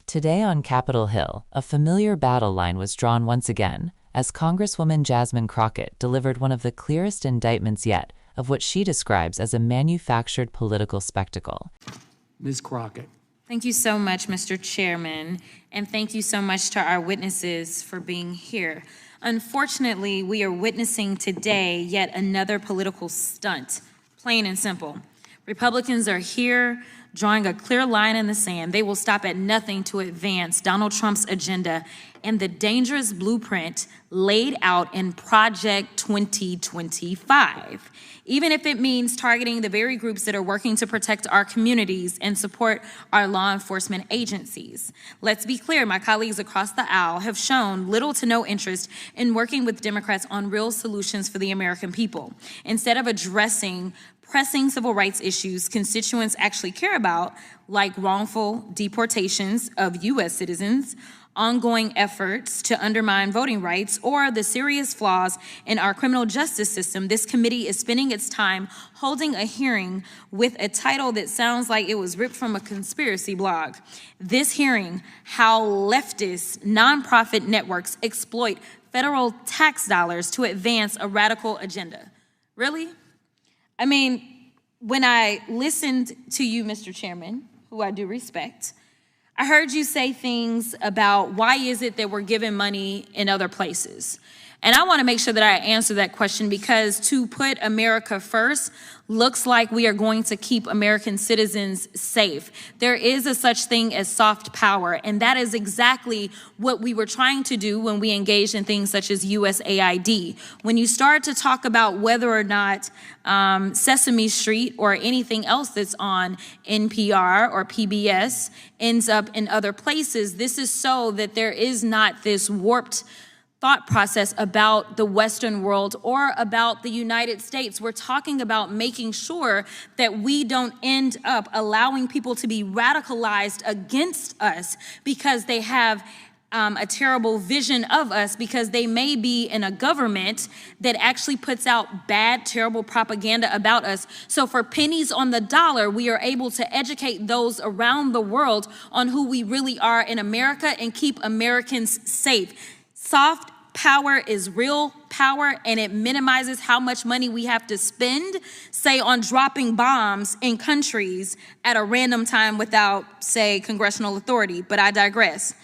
Today on Capitol Hill, a familiar battle line was drawn once again, as Congresswoman Jasmine Crockett delivered one of the clearest indictments yet of what she describes as a manufactured political spectacle. Ms. Crockett. Thank you so much, Mr. Chairman, and thank you so much to our witnesses for being here. Unfortunately, we are witnessing today yet another political stunt, plain and simple. Republicans are here drawing a clear line in the sand. They will stop at nothing to advance Donald Trump's agenda and the dangerous blueprint laid out in Project 2025, even if it means targeting the very groups that are working to protect our communities and support our law enforcement agencies. Let's be clear, my colleagues across the aisle have shown little to no interest in working with Democrats on real solutions for the American people. Instead of addressing pressing civil rights issues constituents actually care about, like wrongful deportations of U.S. citizens, ongoing efforts to undermine voting rights, or the serious flaws in our criminal justice system, this committee is spending its time holding a hearing with a title that sounds like it was ripped from a conspiracy blog. This hearing, How Leftist Nonprofit Networks Exploit Federal Tax Dollars to Advance a Radical Agenda. Really? I mean, when I listened to you, Mr. Chairman, who I do respect, I heard you say things about why is it that we're giving money in other places? And I want to make sure that I answer that question, because to put America first looks like we are going to keep American citizens safe. There is a such thing as soft power, and that is exactly what we were trying to do when we engaged in things such as USAID. When you start to talk about whether or not Sesame Street or anything else that's on NPR or PBS ends up in other places, this is so that there is not this warped thought process about the Western world or about the United States. We're talking about making sure that we don't end up allowing people to be radicalized against us because they have a terrible vision of us, because they may be in a government that actually puts out bad, terrible propaganda about us. So for pennies on the dollar, we are able to educate those around the world on who we really are in America and keep Americans safe. Soft power is real power, and it minimizes how much money we have to spend, say, on dropping bombs in countries at a random time without, say, congressional authority. But I digress.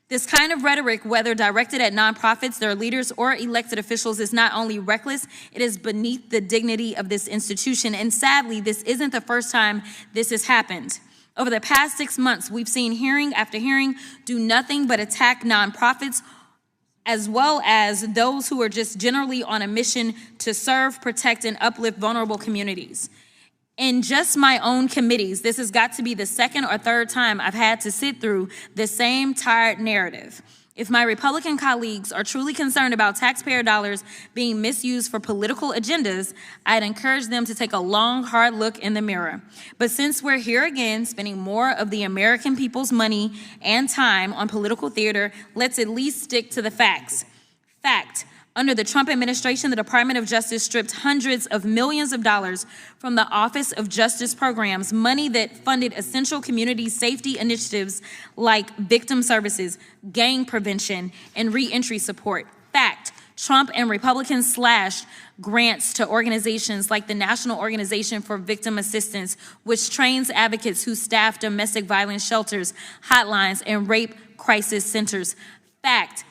This kind of rhetoric, whether directed at nonprofits, their leaders, or elected officials, is not only reckless, it is beneath the dignity of this institution. And sadly, this isn't the first time this has happened. Over the past 6 months, we've seen hearing after hearing do nothing but attack nonprofits, as well as those who are just generally on a mission to serve, protect, and uplift vulnerable communities. In just my own committees, this has got to be the second or third time I've had to sit through the same tired narrative. If my Republican colleagues are truly concerned about taxpayer dollars being misused for political agendas, I'd encourage them to take a long, hard look in the mirror. But since we're here again, spending more of the American people's money and time on political theater, let's at least stick to the facts. Fact: under the Trump administration, the Department of Justice stripped hundreds of millions of dollars from the Office of Justice programs, money that funded essential community safety initiatives like victim services, gang prevention, and reentry support. Fact: Trump and Republicans slashed grants to organizations like the National Organization for Victim Assistance, which trains advocates who staff domestic violence shelters, hotlines, and rape crisis centers. Fact: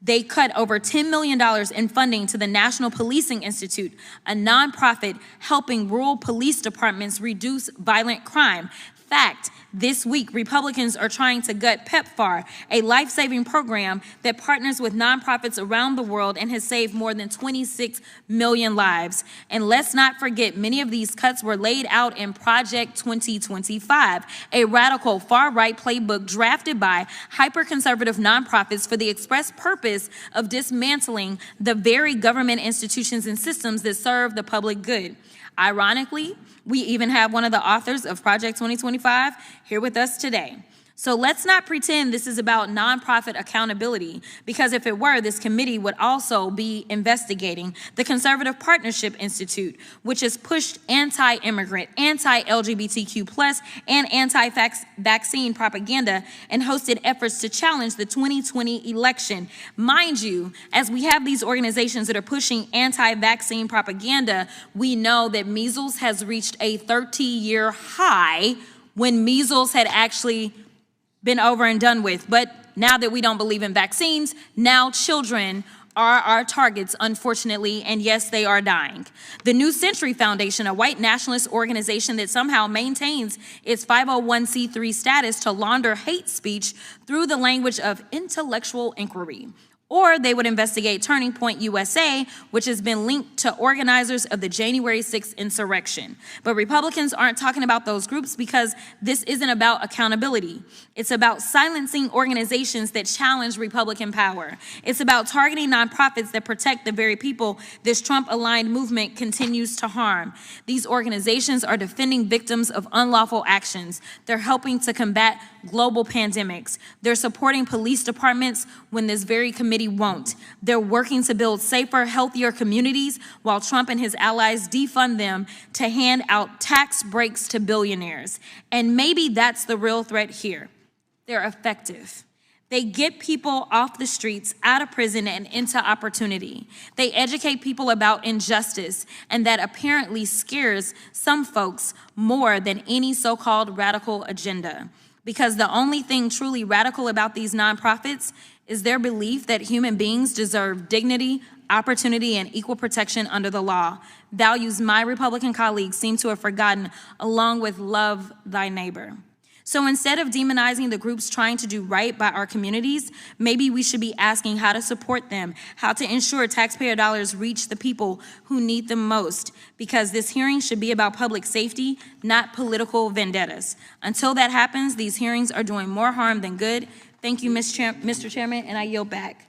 they cut over $10 million in funding to the National Policing Institute, a nonprofit helping rural police departments reduce violent crime. Fact: this week, Republicans are trying to gut PEPFAR, a life-saving program that partners with nonprofits around the world and has saved more than 26 million lives. And let's not forget, many of these cuts were laid out in Project 2025, a radical far-right playbook drafted by hyper-conservative nonprofits for the express purpose of dismantling the very government institutions and systems that serve the public good. Ironically, we even have one of the authors of Project 2025 here with us today. So let's not pretend this is about nonprofit accountability, because if it were, this committee would also be investigating the Conservative Partnership Institute, which has pushed anti-immigrant, anti-LGBTQ+, and anti-vaccine propaganda and hosted efforts to challenge the 2020 election. Mind you, as we have these organizations that are pushing anti-vaccine propaganda, we know that measles has reached a 30-year high when measles had actually been over and done with. But now that we don't believe in vaccines, now children are our targets, unfortunately, and yes, they are dying. The New Century Foundation, a white nationalist organization that somehow maintains its 501c3 status to launder hate speech through the language of intellectual inquiry. Or they would investigate Turning Point USA, which has been linked to organizers of the January 6th insurrection. But Republicans aren't talking about those groups because this isn't about accountability. It's about silencing organizations that challenge Republican power. It's about targeting nonprofits that protect the very people this Trump-aligned movement continues to harm. These organizations are defending victims of unlawful actions. They're helping to combat global pandemics. They're supporting police departments when this very committee won't. They're working to build safer, healthier communities while Trump and his allies defund them to hand out tax breaks to billionaires. And maybe that's the real threat here. They're effective. They get people off the streets, out of prison, and into opportunity. They educate people about injustice, and that apparently scares some folks more than any so-called radical agenda. Because the only thing truly radical about these nonprofits is their belief that human beings deserve dignity, opportunity, and equal protection under the law. Values my Republican colleagues seem to have forgotten, along with love thy neighbor. So instead of demonizing the groups trying to do right by our communities, maybe we should be asking how to support them, how to ensure taxpayer dollars reach the people who need them most, because this hearing should be about public safety, not political vendettas. Until that happens, these hearings are doing more harm than good. Thank you, Mr. Chairman, and I yield back.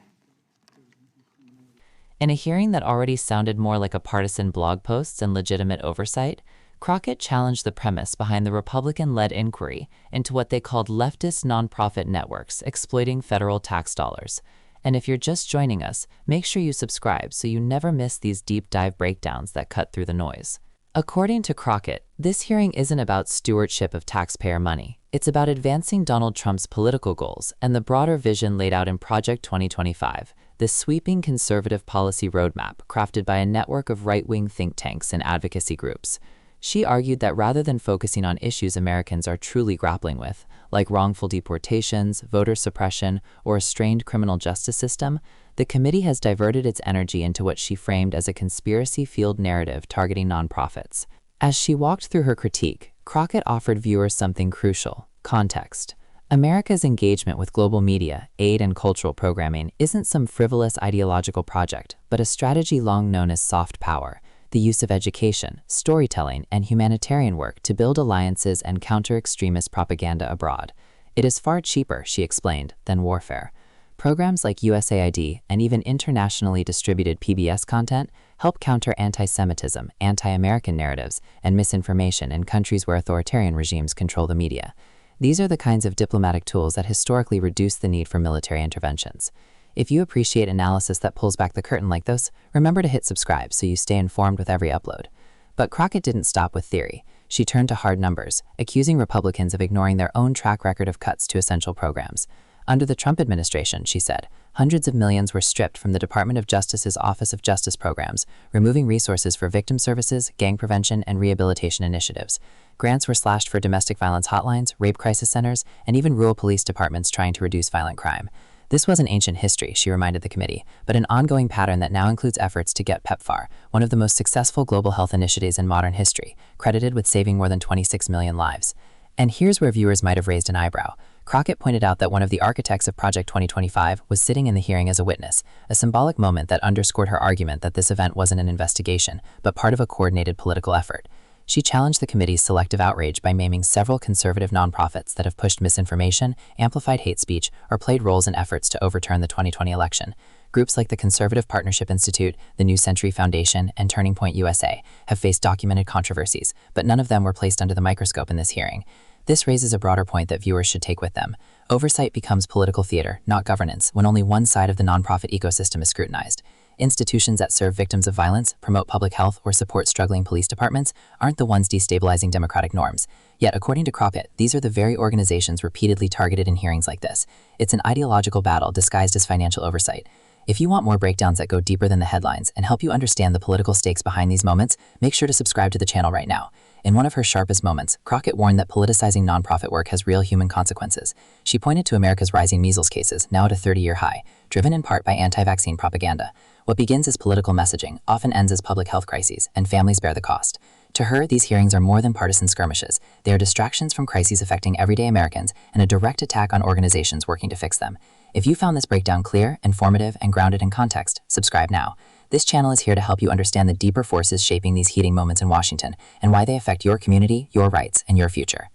In a hearing that already sounded more like a partisan blog post and legitimate oversight, Crockett challenged the premise behind the Republican-led inquiry into what they called leftist nonprofit networks exploiting federal tax dollars. And if you're just joining us, make sure you subscribe so you never miss these deep dive breakdowns that cut through the noise. According to Crockett, this hearing isn't about stewardship of taxpayer money. It's about advancing Donald Trump's political goals and the broader vision laid out in Project 2025, this sweeping conservative policy roadmap crafted by a network of right-wing think tanks and advocacy groups. She argued that rather than focusing on issues Americans are truly grappling with, like wrongful deportations, voter suppression, or a strained criminal justice system, the committee has diverted its energy into what she framed as a conspiracy-fueled narrative targeting nonprofits. As she walked through her critique, Crockett offered viewers something crucial: context. America's engagement with global media, aid, and cultural programming isn't some frivolous ideological project, but a strategy long known as soft power, the use of education, storytelling, and humanitarian work to build alliances and counter extremist propaganda abroad. It is far cheaper, she explained, than warfare. Programs like USAID and even internationally distributed PBS content help counter anti-Semitism, anti-American narratives, and misinformation in countries where authoritarian regimes control the media. These are the kinds of diplomatic tools that historically reduce the need for military interventions. If you appreciate analysis that pulls back the curtain like this, remember to hit subscribe so you stay informed with every upload. But Crockett didn't stop with theory. She turned to hard numbers, accusing Republicans of ignoring their own track record of cuts to essential programs. Under the Trump administration, she said, hundreds of millions were stripped from the Department of Justice's Office of Justice programs, removing resources for victim services, gang prevention, and rehabilitation initiatives. Grants were slashed for domestic violence hotlines, rape crisis centers, and even rural police departments trying to reduce violent crime. This wasn't ancient history, she reminded the committee, but an ongoing pattern that now includes efforts to get PEPFAR, one of the most successful global health initiatives in modern history, credited with saving more than 26 million lives. And here's where viewers might have raised an eyebrow. Crockett pointed out that one of the architects of Project 2025 was sitting in the hearing as a witness, a symbolic moment that underscored her argument that this event wasn't an investigation, but part of a coordinated political effort. She challenged the committee's selective outrage by naming several conservative nonprofits that have pushed misinformation, amplified hate speech, or played roles in efforts to overturn the 2020 election. Groups like the Conservative Partnership Institute, the New Century Foundation, and Turning Point USA have faced documented controversies, but none of them were placed under the microscope in this hearing. This raises a broader point that viewers should take with them. Oversight becomes political theater, not governance, when only one side of the nonprofit ecosystem is scrutinized. Institutions that serve victims of violence, promote public health, or support struggling police departments aren't the ones destabilizing democratic norms. Yet, according to Crockett, these are the very organizations repeatedly targeted in hearings like this. It's an ideological battle disguised as financial oversight. If you want more breakdowns that go deeper than the headlines and help you understand the political stakes behind these moments, make sure to subscribe to the channel right now. In one of her sharpest moments, Crockett warned that politicizing nonprofit work has real human consequences. She pointed to America's rising measles cases, now at a 30-year high, driven in part by anti-vaccine propaganda. What begins as political messaging often ends as public health crises, and families bear the cost. To her, these hearings are more than partisan skirmishes. They are distractions from crises affecting everyday Americans and a direct attack on organizations working to fix them. If you found this breakdown clear, informative, and grounded in context, subscribe now. This channel is here to help you understand the deeper forces shaping these heating moments in Washington and why they affect your community, your rights, and your future.